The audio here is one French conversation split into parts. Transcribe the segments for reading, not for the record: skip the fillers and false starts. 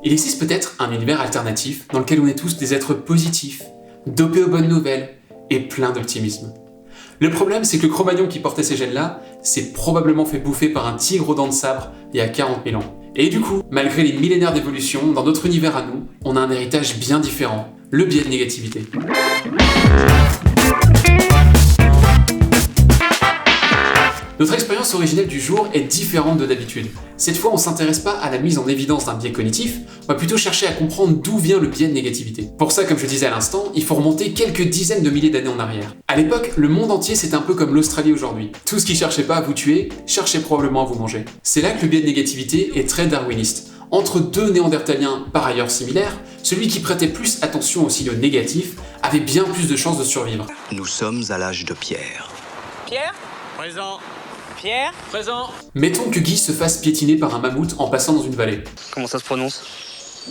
Il existe peut-être un univers alternatif dans lequel on est tous des êtres positifs, dopés aux bonnes nouvelles et pleins d'optimisme. Le problème, c'est que le Cro-Magnon qui portait ces gènes-là s'est probablement fait bouffer par un tigre aux dents de sabre il y a 40 000 ans. Et du coup, malgré les millénaires d'évolution, dans notre univers à nous, on a un héritage bien différent, le biais de négativité. Notre expérience originelle du jour est différente de d'habitude. Cette fois, on ne s'intéresse pas à la mise en évidence d'un biais cognitif, on va plutôt chercher à comprendre d'où vient le biais de négativité. Pour ça, comme je disais à l'instant, il faut remonter quelques dizaines de milliers d'années en arrière. À l'époque, le monde entier c'était un peu comme l'Australie aujourd'hui. Tout ce qui cherchait pas à vous tuer, cherchait probablement à vous manger. C'est là que le biais de négativité est très darwiniste. Entre deux néandertaliens par ailleurs similaires, celui qui prêtait plus attention aux signaux négatifs avait bien plus de chances de survivre. Nous sommes à l'âge de pierre. Pierre ? Présent. Pierre ? Présent. Mettons que Guy se fasse piétiner par un mammouth en passant dans une vallée. Comment ça se prononce?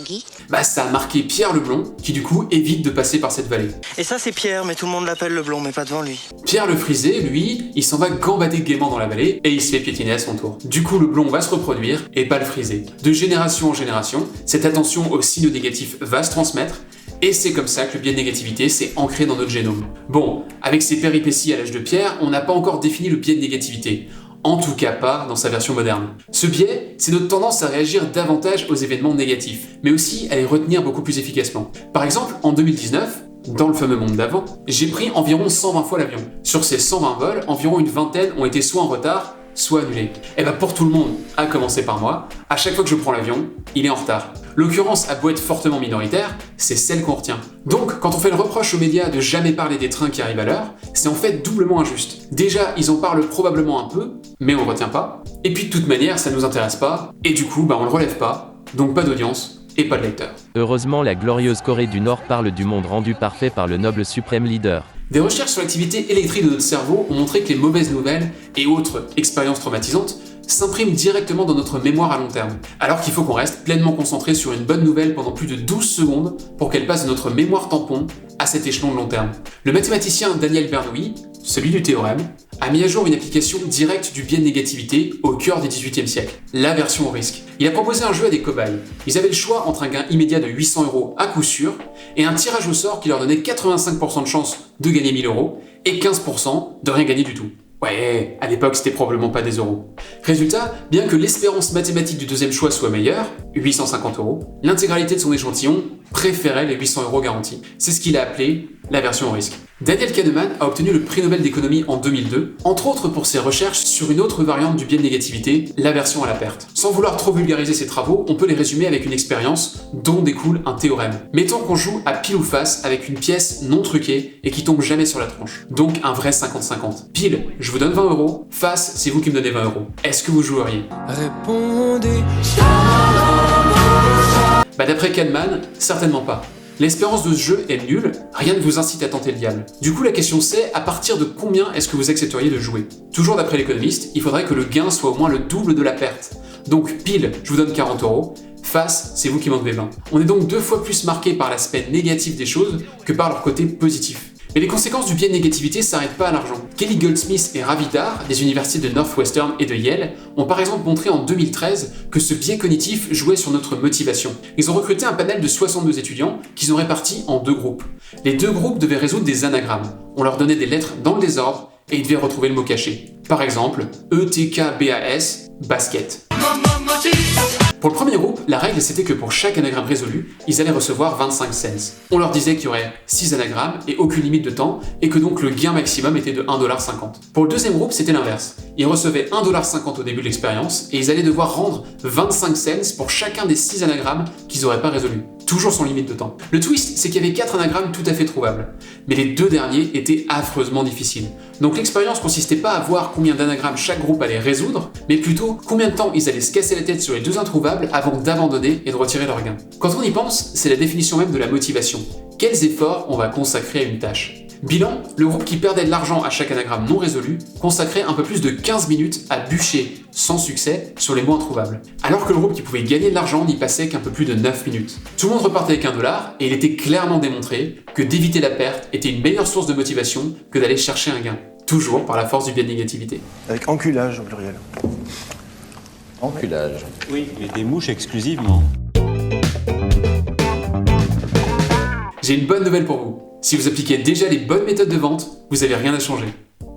Guy ? Ça a marqué Pierre le Blond, qui du coup évite de passer par cette vallée. Et ça c'est Pierre, mais tout le monde l'appelle le blond, mais pas devant lui. Pierre le Frisé, lui, il s'en va gambader gaiement dans la vallée et il se fait piétiner à son tour. Du coup, le blond va se reproduire et pas le Frisé. De génération en génération, cette attention aux signaux négatifs va se transmettre et c'est comme ça que le biais de négativité s'est ancré dans notre génome. Bon, avec ces péripéties à l'âge de Pierre, on n'a pas encore défini le biais de négativité. En tout cas pas dans sa version moderne. Ce biais, c'est notre tendance à réagir davantage aux événements négatifs, mais aussi à les retenir beaucoup plus efficacement. Par exemple, en 2019, dans le fameux monde d'avant, j'ai pris environ 120 fois l'avion. Sur ces 120 vols, environ une vingtaine ont été soit en retard, soit annulés. Et pour tout le monde, à commencer par moi, à chaque fois que je prends l'avion, il est en retard. L'occurrence a beau être fortement minoritaire, c'est celle qu'on retient. Donc, quand on fait le reproche aux médias de jamais parler des trains qui arrivent à l'heure, c'est en fait doublement injuste. Déjà, ils en parlent probablement un peu, mais on le retient pas. Et puis de toute manière, ça nous intéresse pas, et du coup, on le relève pas, donc pas d'audience, et pas de lecteurs. Heureusement, la glorieuse Corée du Nord parle du monde rendu parfait par le noble suprême leader. Des recherches sur l'activité électrique de notre cerveau ont montré que les mauvaises nouvelles et autres expériences traumatisantes s'impriment directement dans notre mémoire à long terme, alors qu'il faut qu'on reste pleinement concentré sur une bonne nouvelle pendant plus de 12 secondes pour qu'elle passe de notre mémoire tampon à cet échelon de long terme. Le mathématicien Daniel Bernoulli, celui du théorème, a mis à jour une application directe du biais de négativité au cœur du XVIIIe siècle, l'aversion au risque. Il a proposé un jeu à des cobayes. Ils avaient le choix entre un gain immédiat de 800 € à coup sûr et un tirage au sort qui leur donnait 85% de chance de gagner 1000 € et 15% de rien gagner du tout. Ouais, à l'époque c'était probablement pas des euros. Résultat, bien que l'espérance mathématique du deuxième choix soit meilleure, 850 €, l'intégralité de son échantillon préférait les 800 € garantis. C'est ce qu'il a appelé l'aversion au risque. Daniel Kahneman a obtenu le prix Nobel d'économie en 2002, entre autres pour ses recherches sur une autre variante du biais de négativité, l'aversion à la perte. Sans vouloir trop vulgariser ses travaux, on peut les résumer avec une expérience dont découle un théorème. Mettons qu'on joue à pile ou face avec une pièce non truquée et qui tombe jamais sur la tronche. Donc un vrai 50-50. Pile, je vous donne 20 €, face, c'est vous qui me donnez 20 €. Est-ce que vous joueriez ? Répondez. D'après Kahneman, certainement pas. L'espérance de ce jeu est nulle, rien ne vous incite à tenter le diable. Du coup, la question c'est, à partir de combien est-ce que vous accepteriez de jouer ? Toujours d'après l'économiste, il faudrait que le gain soit au moins le double de la perte. Donc pile, je vous donne 40 €, face, c'est vous qui m'en devez 20. On est donc 2 fois plus marqué par l'aspect négatif des choses que par leur côté positif. Mais les conséquences du biais de négativité s'arrêtent pas à l'argent. Kelly Goldsmith et Ravi Dar, des universités de Northwestern et de Yale, ont par exemple montré en 2013 que ce biais cognitif jouait sur notre motivation. Ils ont recruté un panel de 62 étudiants qu'ils ont répartis en 2 groupes. Les 2 groupes devaient résoudre des anagrammes. On leur donnait des lettres dans le désordre et ils devaient retrouver le mot caché. Par exemple, ETKBAS, basket. Pour le premier groupe, la règle c'était que pour chaque anagramme résolu, ils allaient recevoir 25 cents. On leur disait qu'il y aurait 6 anagrammes et aucune limite de temps, et que donc le gain maximum était de 1,50 $. Pour le deuxième groupe, c'était l'inverse. Ils recevaient 1,50 $ au début de l'expérience, et ils allaient devoir rendre 25 cents pour chacun des 6 anagrammes qu'ils n'auraient pas résolus. Toujours sans limite de temps. Le twist, c'est qu'il y avait 4 anagrammes tout à fait trouvables. Mais les 2 derniers étaient affreusement difficiles. Donc l'expérience consistait pas à voir combien d'anagrammes chaque groupe allait résoudre, mais plutôt combien de temps ils allaient se casser la tête sur les 2 introuvables avant d'abandonner et de retirer leur gain. Quand on y pense, c'est la définition même de la motivation. Quels efforts on va consacrer à une tâche ? Bilan, le groupe qui perdait de l'argent à chaque anagramme non résolu consacrait un peu plus de 15 minutes à bûcher, sans succès, sur les mots introuvables. Alors que le groupe qui pouvait gagner de l'argent n'y passait qu'un peu plus de 9 minutes. Tout le monde repartait avec $1 et il était clairement démontré que d'éviter la perte était une meilleure source de motivation que d'aller chercher un gain. Toujours par la force du biais de négativité. Avec enculage au pluriel. Enculage. Oui, et des mouches exclusivement. J'ai une bonne nouvelle pour vous. Si vous appliquez déjà les bonnes méthodes de vente, vous n'avez rien à changer.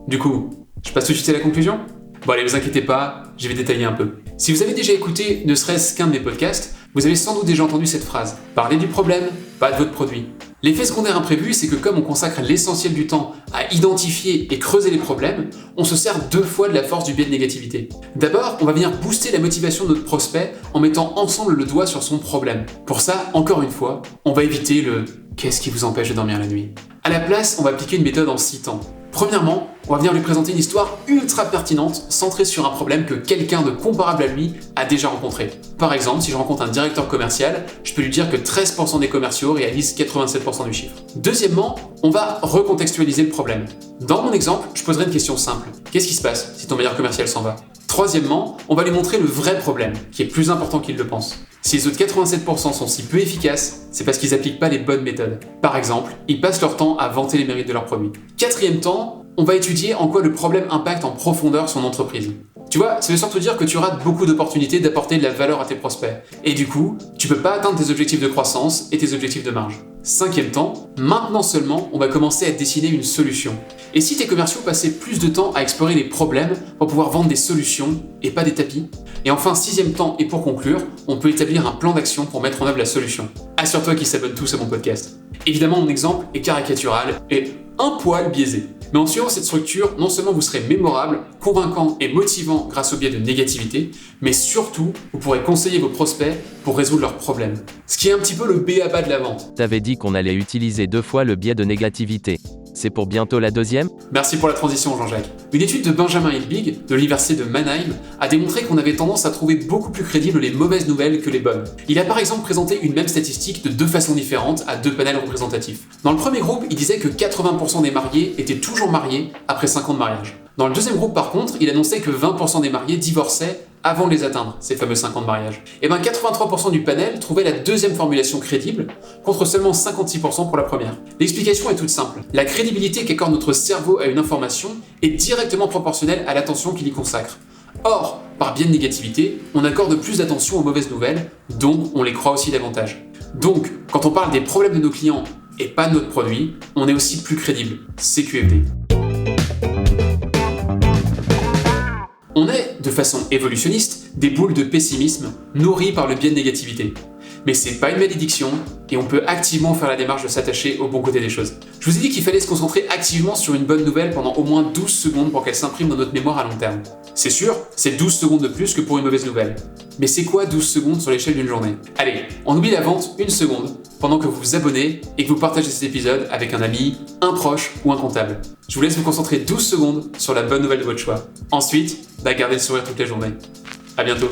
Du coup, je passe tout de suite à la conclusion ? Bon allez, vous inquiétez pas, je vais détailler un peu. Si vous avez déjà écouté ne serait-ce qu'un de mes podcasts, vous avez sans doute déjà entendu cette phrase. Parlez du problème, pas de votre produit. L'effet secondaire imprévu, c'est que comme on consacre l'essentiel du temps à identifier et creuser les problèmes, on se sert 2 fois de la force du biais de négativité. D'abord, on va venir booster la motivation de notre prospect en mettant ensemble le doigt sur son problème. Pour ça, encore une fois, on va éviter le « qu'est-ce qui vous empêche de dormir la nuit ?» À la place, on va appliquer une méthode en 6 temps. Premièrement, on va venir lui présenter une histoire ultra pertinente, centrée sur un problème que quelqu'un de comparable à lui a déjà rencontré. Par exemple, si je rencontre un directeur commercial, je peux lui dire que 13% des commerciaux réalisent 87% du chiffre. Deuxièmement, on va recontextualiser le problème. Dans mon exemple, je poserai une question simple. Qu'est-ce qui se passe si ton meilleur commercial s'en va ? Troisièmement, on va lui montrer le vrai problème, qui est plus important qu'il le pense. Si les autres 87% sont si peu efficaces, c'est parce qu'ils n'appliquent pas les bonnes méthodes. Par exemple, ils passent leur temps à vanter les mérites de leurs produits. Quatrième temps, on va étudier en quoi le problème impacte en profondeur son entreprise. Tu vois, ça veut surtout dire que tu rates beaucoup d'opportunités d'apporter de la valeur à tes prospects. Et du coup, tu peux pas atteindre tes objectifs de croissance et tes objectifs de marge. Cinquième temps, maintenant seulement, on va commencer à dessiner une solution. Et si tes commerciaux passaient plus de temps à explorer les problèmes pour pouvoir vendre des solutions et pas des tapis ? Et enfin, sixième temps, et pour conclure, on peut établir un plan d'action pour mettre en œuvre la solution. Assure-toi qu'ils s'abonnent tous à mon podcast. Évidemment, mon exemple est caricatural et un poil biaisé. Mais en suivant cette structure, non seulement vous serez mémorable, convaincant et motivant grâce au biais de négativité, mais surtout, vous pourrez conseiller vos prospects pour résoudre leurs problèmes. Ce qui est un petit peu le b.a.-ba de la vente. T'avais dit qu'on allait utiliser 2 fois le biais de négativité. C'est pour bientôt la deuxième ? Merci pour la transition, Jean-Jacques. Une étude de Benjamin Hilbig, de l'université de Mannheim, a démontré qu'on avait tendance à trouver beaucoup plus crédibles les mauvaises nouvelles que les bonnes. Il a par exemple présenté une même statistique de 2 façons différentes à 2 panels représentatifs. Dans le premier groupe, il disait que 80% des mariés étaient toujours mariés après 5 ans de mariage. Dans le deuxième groupe, par contre, il annonçait que 20% des mariés divorçaient avant de les atteindre, ces fameux 5 ans de mariage. Et bien 83% du panel trouvait la deuxième formulation crédible, contre seulement 56% pour la première. L'explication est toute simple. La crédibilité qu'accorde notre cerveau à une information est directement proportionnelle à l'attention qu'il y consacre. Or, par biais de négativité, on accorde plus d'attention aux mauvaises nouvelles, donc on les croit aussi davantage. Donc, quand on parle des problèmes de nos clients et pas de notre produit, on est aussi plus crédible. C'est QFD. On est, de façon évolutionniste, des boules de pessimisme nourries par le biais de négativité. Mais c'est pas une malédiction et on peut activement faire la démarche de s'attacher au bon côté des choses. Je vous ai dit qu'il fallait se concentrer activement sur une bonne nouvelle pendant au moins 12 secondes pour qu'elle s'imprime dans notre mémoire à long terme. C'est sûr, c'est 12 secondes de plus que pour une mauvaise nouvelle. Mais c'est quoi 12 secondes sur l'échelle d'une journée ? Allez, on oublie la vente 1 seconde pendant que vous vous abonnez et que vous partagez cet épisode avec un ami, un proche ou un comptable. Je vous laisse vous concentrer 12 secondes sur la bonne nouvelle de votre choix. Ensuite, gardez le sourire toute la journée. À bientôt.